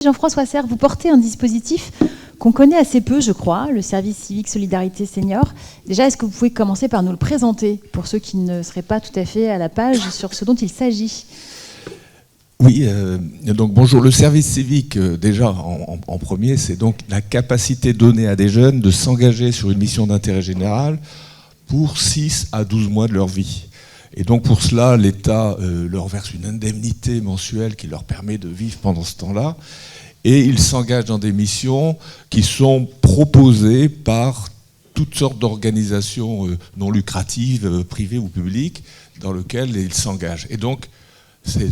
Jean-François Serre, vous portez un dispositif qu'on connaît assez peu, je crois, le service civique solidarité senior. Déjà, est-ce que vous pouvez commencer par nous le présenter, pour ceux qui ne seraient pas tout à fait à la page sur ce dont il s'agit? Oui, donc bonjour. Le service civique, déjà en premier, c'est donc la capacité donnée à des jeunes de s'engager sur une mission d'intérêt général pour 6 à 12 mois de leur vie. Et donc pour cela, l'État leur verse une indemnité mensuelle qui leur permet de vivre pendant ce temps-là. Et ils s'engagent dans des missions qui sont proposées par toutes sortes d'organisations non lucratives, privées ou publiques, dans lesquelles ils s'engagent. Et donc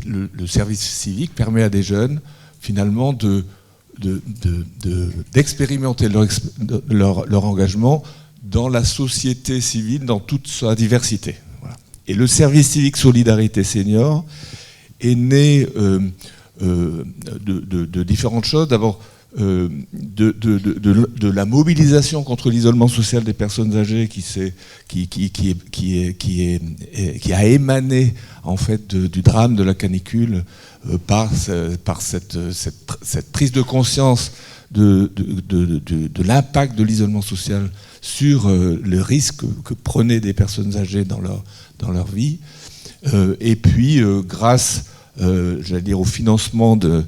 le service civique permet à des jeunes, finalement, d'expérimenter leur engagement dans la société civile, dans toute sa diversité. Voilà. Et le service civique solidarité senior est né de différentes choses. D'abord, de la mobilisation contre l'isolement social des personnes âgées qui a émané en fait du drame de la canicule par cette prise de conscience de l'impact de l'isolement social sur le risque que prenaient des personnes âgées dans leur vie. Et puis, grâce j'allais dire au financement du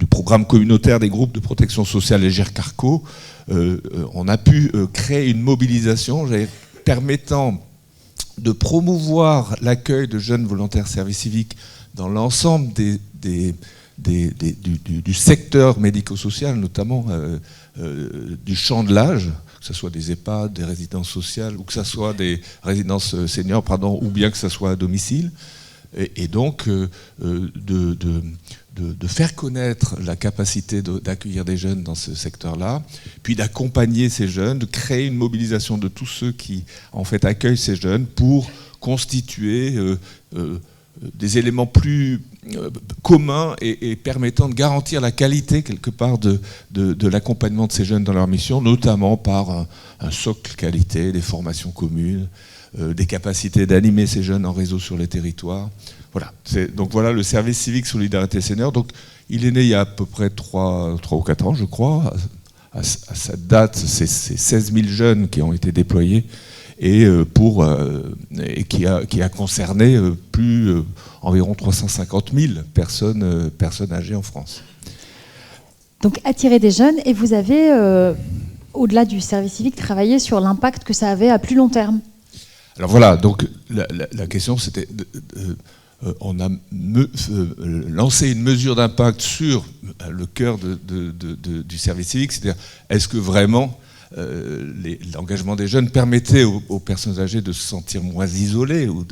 programme communautaire des groupes de protection sociale et GERCARCO, on a pu créer une mobilisation permettant de promouvoir l'accueil de jeunes volontaires service civique dans l'ensemble du secteur médico-social, notamment du champ de l'âge, que ce soit des EHPAD, des résidences sociales, ou que ce soit des résidences seniors, ou bien que ce soit à domicile. Et donc de faire connaître la capacité d'accueillir des jeunes dans ce secteur-là, puis d'accompagner ces jeunes, de créer une mobilisation de tous ceux qui en fait accueillent ces jeunes pour constituer des éléments plus communs et permettant de garantir la qualité quelque part de l'accompagnement de ces jeunes dans leur mission, notamment par un socle qualité, des formations communes, des capacités d'animer ces jeunes en réseau sur les territoires. Voilà. Donc voilà le service civique solidarité senior. Donc il est né il y a à peu près 3 ou 4 ans, je crois. À cette date, c'est 16 000 jeunes qui ont été déployés et qui a concerné environ 350 000 personnes âgées en France. Donc attirer des jeunes, et vous avez, au-delà du service civique, travaillé sur l'impact que ça avait à plus long terme. Alors voilà, donc la question c'était, on a lancé une mesure d'impact sur le cœur du service civique, c'est-à-dire est-ce que vraiment l'engagement des jeunes permettait aux personnes âgées de se sentir moins isolées, ou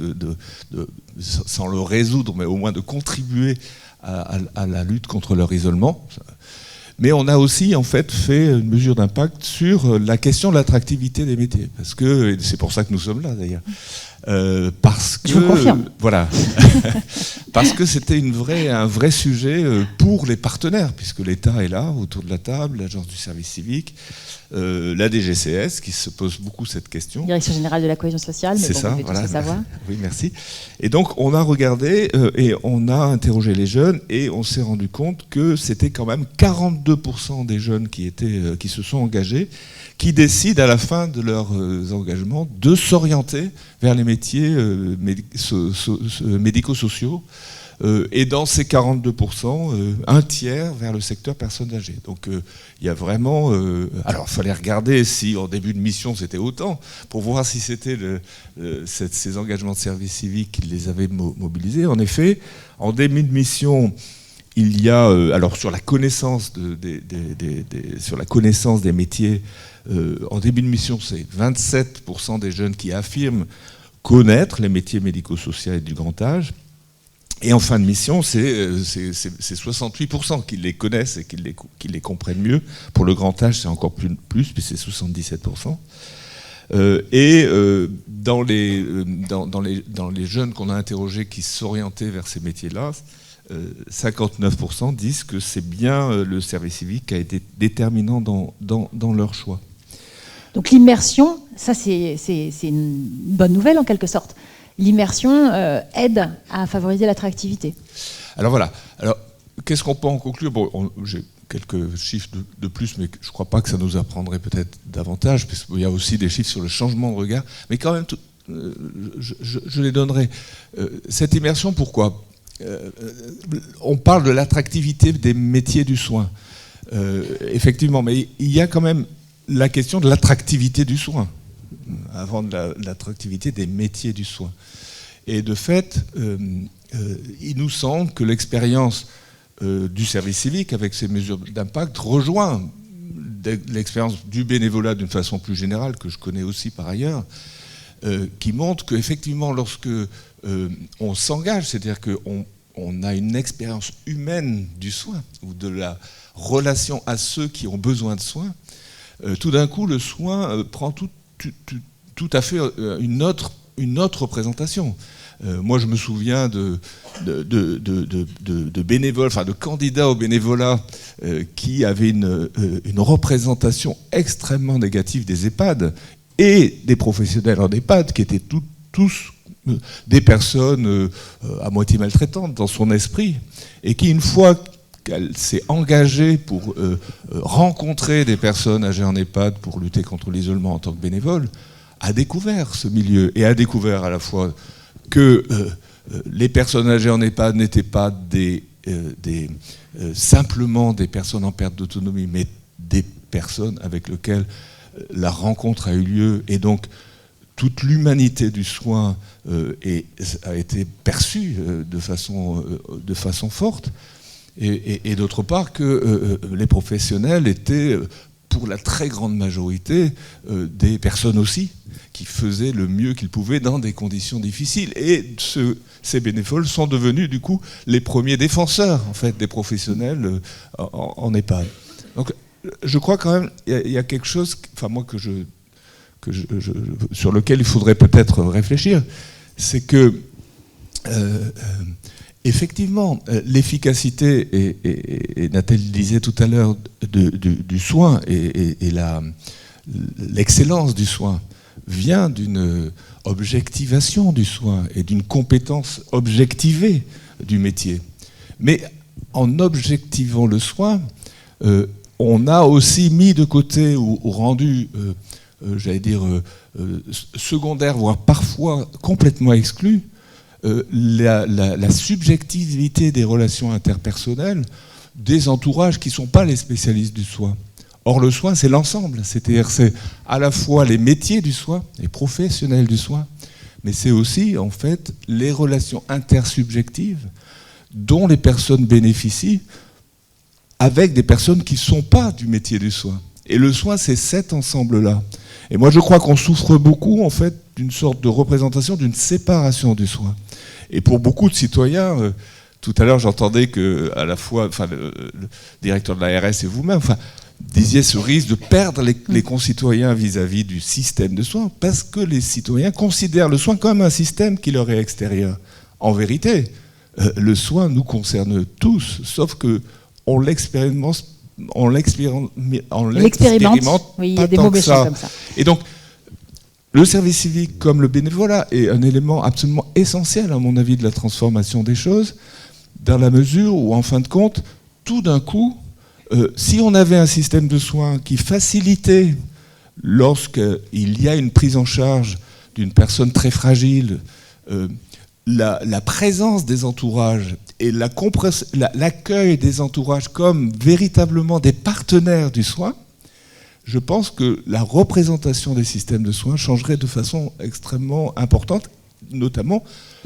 sans le résoudre, mais au moins de contribuer à la lutte contre leur isolement. Mais on a aussi en fait fait une mesure d'impact sur la question de l'attractivité des métiers, parce que et c'est pour ça que nous sommes là d'ailleurs, parce que je vous confirme. Voilà, parce que c'était un vrai sujet pour les partenaires, puisque l'État est là autour de la table, l'agence du service civique, la DGCS qui se pose beaucoup cette question. Direction générale de la cohésion sociale, mais c'est bon, ça, vous devez voilà. tous le savoir. Oui, merci. Et donc on a regardé et on a interrogé les jeunes et on s'est rendu compte que c'était quand même 42% des jeunes qui se sont engagés, qui décident à la fin de leurs engagements de s'orienter vers les métiers médico-sociaux. Et dans ces 42%, un tiers vers le secteur personnes âgées. Donc il y a vraiment... alors il fallait regarder si en début de mission c'était autant, pour voir si c'était ces engagements de service civique qui les avaient mobilisés. En effet, en début de mission, il y a... alors sur la connaissance sur la connaissance des métiers, en début de mission, c'est 27% des jeunes qui affirment connaître les métiers médico-sociaux et du grand âge. Et en fin de mission, c'est 68% qui les connaissent et qui les comprennent mieux. Pour le grand âge, c'est encore plus puis c'est 77%. Dans les jeunes qu'on a interrogés qui s'orientaient vers ces métiers-là, 59% disent que c'est bien le service civique qui a été déterminant dans leur choix. Donc l'immersion, ça c'est une bonne nouvelle en quelque sorte. L'immersion aide à favoriser l'attractivité. Alors voilà. Alors, qu'est-ce qu'on peut en conclure? Bon, j'ai quelques chiffres de plus, mais je ne crois pas que ça nous apprendrait peut-être davantage, puisqu'il y a aussi des chiffres sur le changement de regard. Mais quand même, je les donnerai. Cette immersion, pourquoi? On parle de l'attractivité des métiers du soin. Effectivement, mais il y a quand même la question de l'attractivité du soin, avant de l'attractivité des métiers du soin. Et de fait, il nous semble que l'expérience du service civique, avec ses mesures d'impact, rejoint l'expérience du bénévolat d'une façon plus générale, que je connais aussi par ailleurs, qui montre qu'effectivement, lorsque on s'engage, c'est-à-dire qu'on a une expérience humaine du soin, ou de la relation à ceux qui ont besoin de soins, tout d'un coup, le soin prend tout à fait une autre représentation. Moi, je me souviens de bénévoles, enfin de candidats au bénévolat qui avaient une représentation extrêmement négative des EHPAD et des professionnels en EHPAD qui étaient tous des personnes à moitié maltraitantes dans son esprit, et qui, une fois qu'elle s'est engagée pour rencontrer des personnes âgées en EHPAD pour lutter contre l'isolement en tant que bénévole, a découvert ce milieu, et a découvert à la fois que les personnes âgées en EHPAD n'étaient pas simplement des personnes en perte d'autonomie, mais des personnes avec lesquelles la rencontre a eu lieu, et donc toute l'humanité du soin a été perçue de façon forte, et d'autre part que les professionnels étaient, pour la très grande majorité, des personnes aussi qui faisaient le mieux qu'ils pouvaient dans des conditions difficiles. Et ces bénévoles sont devenus du coup les premiers défenseurs en fait des professionnels en EHPAD. Donc je crois quand même il y a quelque chose, enfin moi sur lequel il faudrait peut-être réfléchir, c'est que effectivement, l'efficacité, et Nathalie disait tout à l'heure, du soin et l'excellence du soin vient d'une objectivation du soin et d'une compétence objectivée du métier. Mais en objectivant le soin, on a aussi mis de côté ou rendu, j'allais dire, secondaire, voire parfois complètement exclu, la subjectivité des relations interpersonnelles des entourages qui ne sont pas les spécialistes du soin. Or, le soin, c'est l'ensemble. C'est-à-dire, c'est à la fois les métiers du soin, les professionnels du soin, mais c'est aussi, en fait, les relations intersubjectives dont les personnes bénéficient avec des personnes qui ne sont pas du métier du soin. Et le soin, c'est cet ensemble-là. Et moi, je crois qu'on souffre beaucoup, en fait, d'une sorte de représentation, d'une séparation du soin. Et pour beaucoup de citoyens, tout à l'heure, j'entendais que, à la fois, enfin, le directeur de l'ARS et vous-même, enfin, disiez ce risque de perdre les concitoyens vis-à-vis du système de soins, parce que les citoyens considèrent le soin comme un système qui leur est extérieur. En vérité, le soin nous concerne tous, sauf que on l'expérimente. On l'expérimente, oui, il y a des mots méchants comme ça. Et donc, le service civique, comme le bénévolat, est un élément absolument essentiel, à mon avis, de la transformation des choses, dans la mesure où, en fin de compte, tout d'un coup, si on avait un système de soins qui facilitait, lorsqu'il y a une prise en charge d'une personne très fragile, la présence des entourages et l'accueil des entourages comme véritablement des partenaires du soin, je pense que la représentation des systèmes de soins changerait de façon extrêmement importante, notamment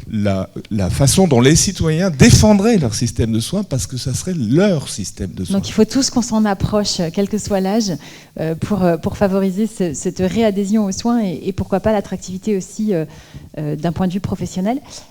la façon dont les citoyens défendraient leur système de soins, parce que ça serait leur système de soins. Donc il faut tous qu'on s'en approche, quel que soit l'âge, pour favoriser cette réadhésion aux soins et pourquoi pas l'attractivité aussi d'un point de vue professionnel.